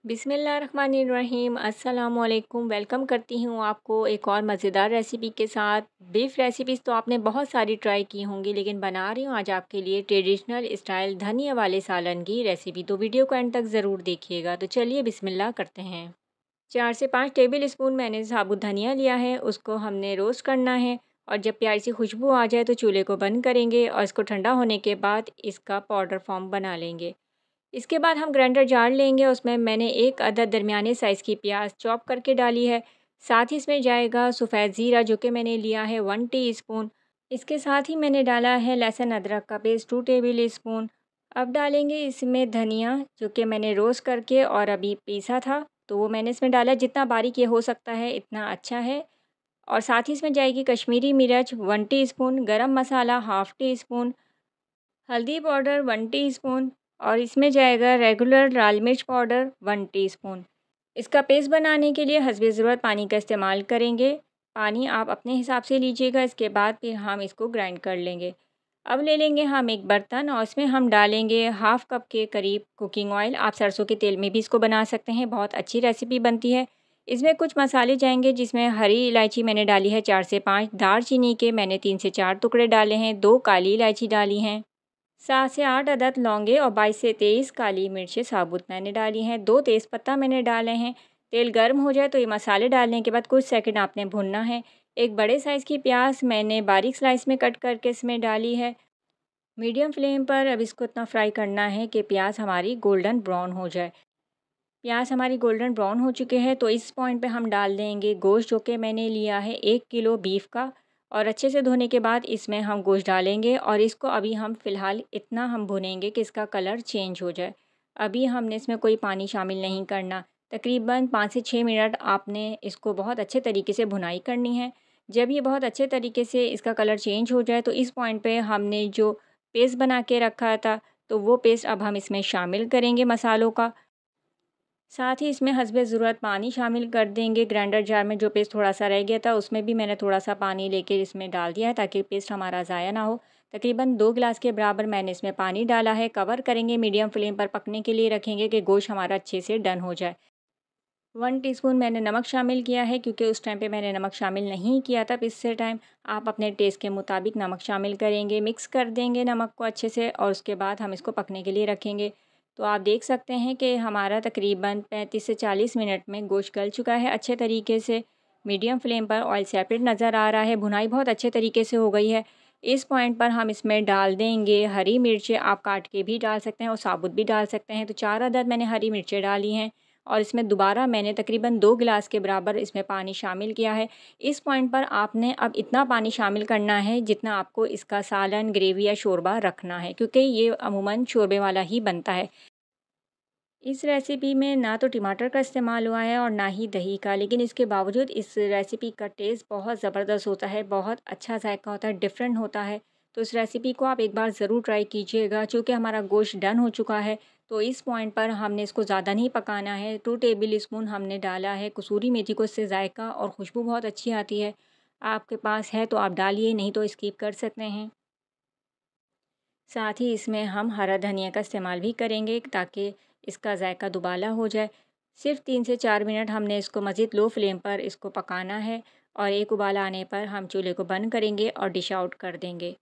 बिस्मिल्लाहिर्रहमानिर्रहीम अस्सलामुअलैकुम। वेलकम करती हूँ आपको एक और मज़ेदार रेसिपी के साथ। बीफ रेसिपीज़ तो आपने बहुत सारी ट्राई की होंगी, लेकिन बना रही हूँ आज आपके लिए ट्रेडिशनल स्टाइल धनिया वाले सालन की रेसिपी। तो वीडियो को एंड तक ज़रूर देखिएगा। तो चलिए बिस्मिल्लाह करते हैं। 4 से 5 टेबल स्पून मैंने साबुत धनिया लिया है, उसको हमने रोस्ट करना है। और जब प्यारी सी खुशबू आ जाए तो चूल्हे को बंद करेंगे और इसको ठंडा होने के बाद इसका पाउडर फॉर्म बना लेंगे। इसके बाद हम ग्राइंडर जार लेंगे, उसमें मैंने एक अदद दरमियाने साइज़ की प्याज चॉप करके डाली है। साथ ही इसमें जाएगा सफ़ेद ज़ीरा जो कि मैंने लिया है 1 टीस्पून। इसके साथ ही मैंने डाला है लहसुन अदरक का पेस्ट 2 टेबल स्पून। अब डालेंगे इसमें धनिया जो कि मैंने रोस्ट करके और अभी पीसा था, तो वो मैंने इसमें डाला। जितना बारीक ये हो सकता है इतना अच्छा है। और साथ ही इसमें जाएगी कश्मीरी मिर्च 1 टीस्पून, गरम मसाला हाफ़ टी स्पून, हल्दी पाउडर 1 टीस्पून और इसमें जाएगा रेगुलर लाल मिर्च पाउडर 1 टीस्पून। इसका पेस्ट बनाने के लिए हस्बे ज़रूरत पानी का इस्तेमाल करेंगे। पानी आप अपने हिसाब से लीजिएगा। इसके बाद फिर हम इसको ग्राइंड कर लेंगे। अब ले लेंगे हम एक बर्तन और इसमें हम डालेंगे हाफ़ कप के करीब कुकिंग ऑयल। आप सरसों के तेल में भी इसको बना सकते हैं, बहुत अच्छी रेसिपी बनती है। इसमें कुछ मसाले जाएंगे, जिसमें हरी इलायची मैंने डाली है 4 से 5, दालचीनी के मैंने 3 से 4 टुकड़े डाले हैं, 2 काली इलायची डाली हैं, 7 से 8 अदद लौंगे और 22 से 23 काली मिर्चें साबुत मैंने डाली हैं, 2 तेज़पत्ता मैंने डाले हैं। तेल गर्म हो जाए तो ये मसाले डालने के बाद कुछ सेकंड आपने भुनना है। एक बड़े साइज़ की प्याज मैंने बारीक स्लाइस में कट करके इसमें डाली है। मीडियम फ्लेम पर अब इसको इतना फ्राई करना है कि प्याज हमारी गोल्डन ब्राउन हो जाए। प्याज हमारी गोल्डन ब्राउन हो चुके हैं, तो इस पॉइंट पे हम डाल देंगे गोश्त जो कि मैंने लिया है 1 किलो बीफ का। और अच्छे से धोने के बाद इसमें हम गोश्त डालेंगे और इसको अभी हम फ़िलहाल इतना हम भुनेंगे कि इसका कलर चेंज हो जाए। अभी हमने इसमें कोई पानी शामिल नहीं करना। तकरीबन 5 से 6 मिनट आपने इसको बहुत अच्छे तरीके से भुनाई करनी है। जब ये बहुत अच्छे तरीके से इसका कलर चेंज हो जाए तो इस पॉइंट पे हमने जो पेस्ट बना के रखा था, तो वो पेस्ट अब हम इसमें शामिल करेंगे मसालों का। साथ ही इसमें हस्बे ज़रूरत पानी शामिल कर देंगे। ग्राइंडर जार में जो पेस्ट थोड़ा सा रह गया था उसमें भी मैंने थोड़ा सा पानी लेके इसमें डाल दिया है, ताकि पेस्ट हमारा ज़ाया ना हो। तकरीबन 2 गिलास के बराबर मैंने इसमें पानी डाला है। कवर करेंगे, मीडियम फ्लेम पर पकने के लिए रखेंगे कि गोश्त हमारा अच्छे से डन हो जाए। 1 टीस्पून मैंने नमक शामिल किया है, क्योंकि उस टाइम पे मैंने नमक शामिल नहीं किया था। इससे टाइम आप अपने टेस्ट के मुताबिक नमक शामिल करेंगे। मिक्स कर देंगे नमक को अच्छे से और उसके बाद हम इसको पकने के लिए रखेंगे। तो आप देख सकते हैं कि हमारा तकरीबन 35 से 40 मिनट में गोश्त गल चुका है अच्छे तरीके से। मीडियम फ्लेम पर ऑयल सेपरेट नज़र आ रहा है, भुनाई बहुत अच्छे तरीके से हो गई है। इस पॉइंट पर हम इसमें डाल देंगे हरी मिर्चें। आप काट के भी डाल सकते हैं और साबुत भी डाल सकते हैं। तो 4 अदद मैंने हरी मिर्चें डाली हैं और इसमें दोबारा मैंने तकरीबन 2 गिलास के बराबर इसमें पानी शामिल किया है। इस पॉइंट पर आपने अब इतना पानी शामिल करना है जितना आपको इसका सालन, ग्रेवी या शोरबा रखना है, क्योंकि ये अमूमन शोरबे वाला ही बनता है। इस रेसिपी में ना तो टमाटर का इस्तेमाल हुआ है और ना ही दही का, लेकिन इसके बावजूद इस रेसिपी का टेस्ट बहुत ज़बरदस्त होता है, बहुत अच्छा जायका होता है, डिफरेंट होता है। तो इस रेसिपी को आप एक बार ज़रूर ट्राई कीजिएगा। चूँकि हमारा गोश्त डन हो चुका है, तो इस पॉइंट पर हमने इसको ज़्यादा नहीं पकाना है। 2 टेबल स्पून हमने डाला है कसूरी मेथी को, इससे जायका और खुशबू बहुत अच्छी आती है। आपके पास है तो आप डालिए, नहीं तो स्किप कर सकते हैं। साथ ही इसमें हम हरा धनिया का इस्तेमाल भी करेंगे, ताकि इसका जायका दुबाला हो जाए। सिर्फ 3 से 4 मिनट हमने इसको मज़ीद लो फ्लेम पर इसको पकाना है और एक उबाला आने पर हम चूल्हे को बंद करेंगे और डिश आउट कर देंगे।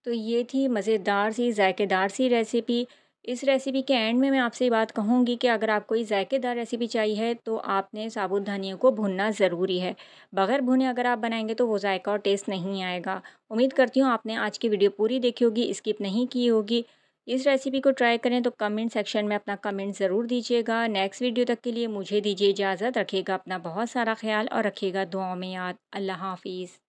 तो ये थी मज़ेदार सी जायकेदार सी रेसिपी। इस रेसिपी के एंड में मैं आपसे ये बात कहूँगी कि अगर आपको ये जायकेदार रेसिपी चाहिए है तो आपने साबुत धनिया को भुनना ज़रूरी है। बग़ैर भुने अगर आप बनाएंगे तो वो जायका और टेस्ट नहीं आएगा। उम्मीद करती हूँ आपने आज की वीडियो पूरी देखी होगी, स्किप नहीं की होगी। इस रेसिपी को ट्राई करें तो कमेंट सेक्शन में अपना कमेंट ज़रूर दीजिएगा। नेक्स्ट वीडियो तक के लिए मुझे दीजिए इजाज़त। रखिएगा अपना बहुत सारा ख्याल और रखिएगा दुआओं में याद। अल्लाह हाफ़िज़।